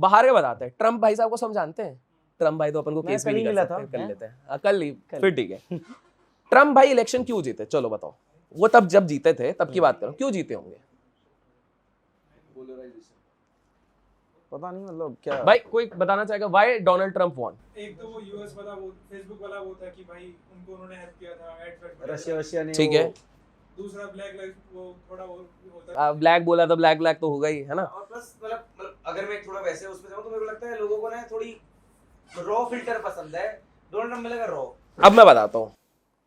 बाहर के बताते हैं। ट्रम्प भाई साहब को सब जानते हैं। ट्रम्प भाई तो अपन को केस भी नहीं कर सकते, कर लेते हैं कल ही, फिर ठीक है। ट्रम्प भाई इलेक्शन क्यों जीते, चलो बताओ। वो तब जब जीते थे तब की बात करो, क्यों जीते होंगे? पता नहीं, मतलब क्या भाई कोई बताना चाहेगा व्हाई डोनाल्ड ट्रम्प वॉन? एक तो वो यूएस वाला, वो फेसबुक वाला वो था कि भाई उनको उन्होंने हेल्प किया था एड्स रशिया ने ठीक है। दूसरा ब्लैक लाइफ वो थोड़ा वो होता ब्लैक बोला तो ब्लैक तो होगा ही, है ना। और प्लस मतलब अगर मैं थोड़ा वैसे उसमें जाऊं तो मेरे को लगता है लोगों को ना थोड़ी रॉ फिल्टर पसंद है। डोनाल्ड ट्रम्प मिलेगा रॉ। अब मैं बताता हूँ,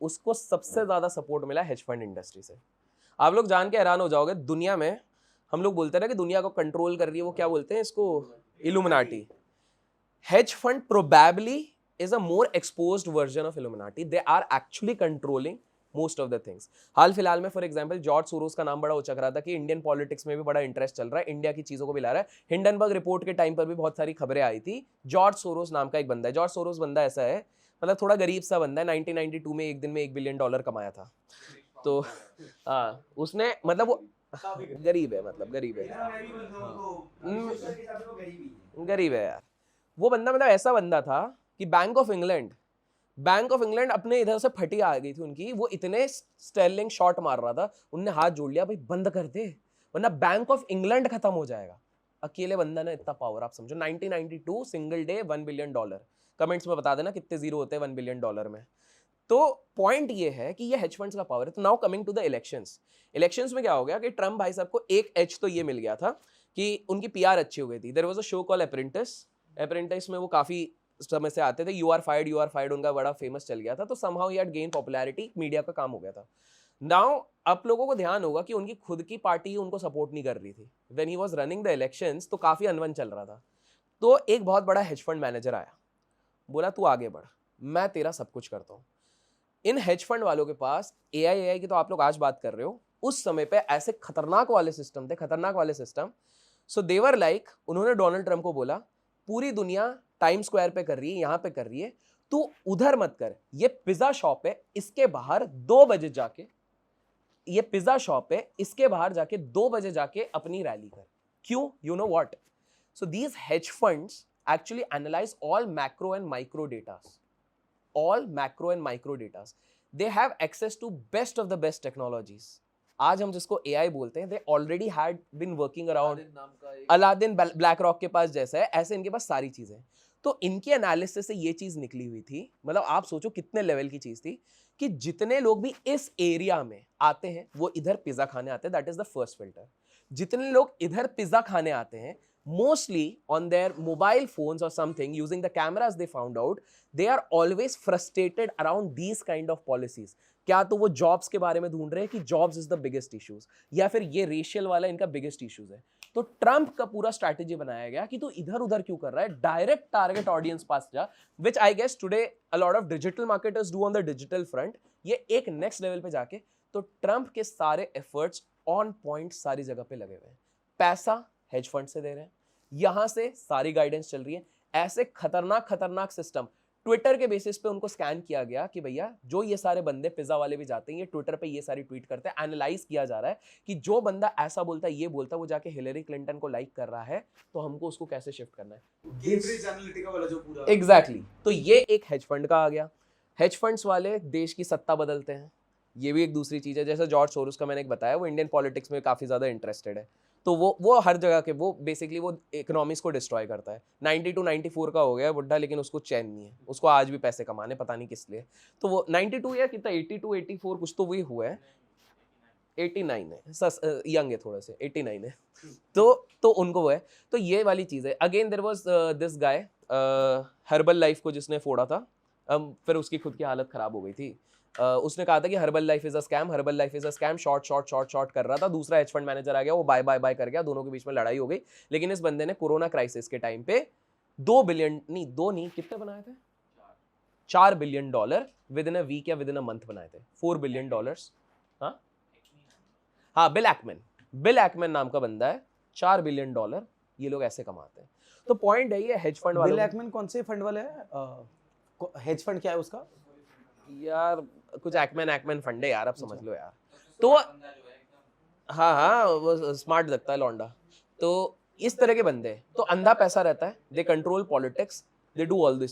उसको सबसे ज्यादा सपोर्ट मिला हेज फंड इंडस्ट्री से। आप लोग जान के हैरान हो जाओगे, दुनिया में हम लोग बोलते हैं ना कि दुनिया को कंट्रोल कर रही है, वो क्या बोलते हैं इसको, illuminati. Hedge fund probably is a more exposed version of Illuminati. They are actually controlling most of the things. हाल फिलहाल में फॉर एग्जांपल जॉर्ज सोरोस का नाम बड़ा उचक रहा था कि इंडियन पॉलिटिक्स में भी बड़ा इंटरेस्ट चल रहा है, इंडिया की चीजों को भी ला रहा है। हिंडनबर्ग रिपोर्ट के टाइम पर भी बहुत सारी खबरें आई थी। जॉर्ज सोरोस नाम का एक बंदा है। जॉर्ज सोरोस बंदा ऐसा है, मतलब थोड़ा गरीब सा बंदा है। 1992 में एक दिन में $1 बिलियन कमाया था। तो हाँ, उसने मतलब वो गरीब है, मतलब गरीब है, गरीब है यार। वो बंदा मतलब ऐसा बंदा था कि बैंक ऑफ इंग्लैंड अपने इधर से फटी आ गई थी उनकी। वो इतने स्टर्लिंग शॉट मार रहा था, उनने हाथ जोड़ लिया, भाई बंद कर दे वरना बैंक ऑफ इंग्लैंड खत्म हो जाएगा। अकेले बंदा ने इतना पावर, आप समझो। 1992 सिंगल डे $1 बिलियन। कमेंट्स में बता देना कितने जीरो होते हैं $1 बिलियन में। तो पॉइंट ये है कि ये हेज फंड्स का पावर है। तो now coming to the elections में क्या हो गया कि ट्रम्प भाई साहब को एक एज तो ये मिल गया था कि उनकी पीआर अच्छी हो गई थी। There was a show call Apprentice में वो काफी समय से आते थे। यू आर फायर्ड उनका बड़ा फेमस चल गया था। तो somehow he had gain popularity, media का काम हो गया था। नाउ आप लोगों को ध्यान होगा कि उनकी खुद की पार्टी उनको सपोर्ट नहीं कर रही थी when he was running the elections. तो काफी अनवन चल रहा था। तो एक बहुत बड़ा हेज फंड मैनेजर आया, बोला तू आगे बढ़, मैं तेरा सब कुछ करता हूँ। इन हेज फंड वालों के पास एआई की तो आप लोग आज बात कर रहे हो, उस समय पे ऐसे खतरनाक वाले सिस्टम। सो देवर लाइक, उन्होंने डोनाल्ड ट्रम्प को बोला पूरी दुनिया टाइम स्क्वायर पे कर रही है, यहां पे कर रही है, तू उधर मत कर। ये पिज्जा शॉप है, इसके बाहर 2 बजे जाके, ये पिज्जा शॉप है, इसके बाहर जाके 2 बजे जाके अपनी रैली कर। क्यों? You know what? So these hedge funds actually analyze all macro and micro data. They have access to best of the best technologies. आज हम जिसको AI बोलते हैं, they already had been working around, Aladdin black rock के पास जैसा है, ऐसे इनके पास सारी चीजें। तो इनके एनालिसिस से ये चीज निकली हुई थी, मतलब आप सोचो कितने लेवल की चीज थी, कि जितने लोग भी इस एरिया में आते हैं वो इधर पिज्जा खाने आते हैं, that is the first filter. जितने लोग इधर पिज्जा खाने आते हैं, mostly on their mobile phones or something, using the cameras they found out, they are always frustrated around these kind of policies. क्या तो वो जॉब्स के बारे में ढूंढ रहे हैं कि jobs is the biggest issues, या फिर ये रेशियल वाला इनका बिगेस्ट इश्यूज है। तो ट्रम्प का पूरा स्ट्रैटेजी बनाया गया कि तू इधर उधर क्यों कर रहा है, डायरेक्ट टारगेट ऑडियंस पास जा, which I guess today a lot of digital marketers do on the digital front. ये एक नेक्स्ट लेवल पे जाके, तो ट्रम्प के सारे एफर्ट्स ऑन पॉइंट सारी जगह पे लगे हुए हैं। पैसा हेज फंड से दे रहे हैं, यहां से सारी गाइडेंस चल रही है। ऐसे खतरनाक सिस्टम, ट्विटर के बेसिस पे उनको स्कैन किया गया कि भैया जो ये सारे बंदे पिज्जा वाले भी जाते हैं, ये ट्विटर पे ये सारी ट्वीट करते हैं, एनालाइज किया जा रहा है कि जो बंदा ऐसा बोलता है, ये बोलता है, वो जाके हिलेरी क्लिंटन को लाइक कर रहा है, तो हमको उसको कैसे शिफ्ट करना है। कैम्ब्रिज एनालिटिका वाला जो पूरा एग्जैक्टली। तो ये एक हेज फंड का आ गया। हेज फंड्स वाले देश की सत्ता बदलते हैं, ये भी एक दूसरी चीज है। जैसे जॉर्ज सोरोस का मैंने एक बताया, वो इंडियन पॉलिटिक्स में काफी ज्यादा इंटरेस्टेड है। तो वो हर जगह के, वो बेसिकली वो इकोनॉमिक्स को डिस्ट्रॉय करता है। 92-94 का हो गया बुढ़ा, लेकिन उसको चैन नहीं है, उसको आज भी पैसे कमाने, पता नहीं किस लिए। तो वो 92 या कितना 82-84 कुछ तो वही हुआ है, 89 है, यंग है थोड़ा से, 89 है। तो उनको वो है। तो ये वाली चीज़ है। Again there was this guy Herbalife को जिसने फोड़ा था, फिर उसकी खुद की हालत खराब हो गई थी। उसने कहा था कि herbal life is a scam, short कर रहा था। दूसरा हेज फंड मैनेजर आ गया, वो बाय कर गया, दोनों के बीच में लड़ाई हो गई। लेकिन इस बंदे ने कोरोना क्राइसिस के टाइम पे $2 बिलियन नहीं कितने बनाए थे, $4 billion within a week या विद इन अ मंथ बनाए थे। $4 बिलियन। हाँ, बिल एक्मैन नाम का बंदा है, $4 बिलियन ये लोग ऐसे कमाते हैं। तो पॉइंट है ये हेज फंड वाले। बिल एक्मैन कौन से फंड वाले है? हेज फंड क्या है उसका? यार कुछ एक्मैन फंड है यार, आप समझ लो यार। तो हाँ वो स्मार्ट लगता है लौंडा। तो इस तरह के बंदे, तो अंधा पैसा रहता है, they control politics, they do all this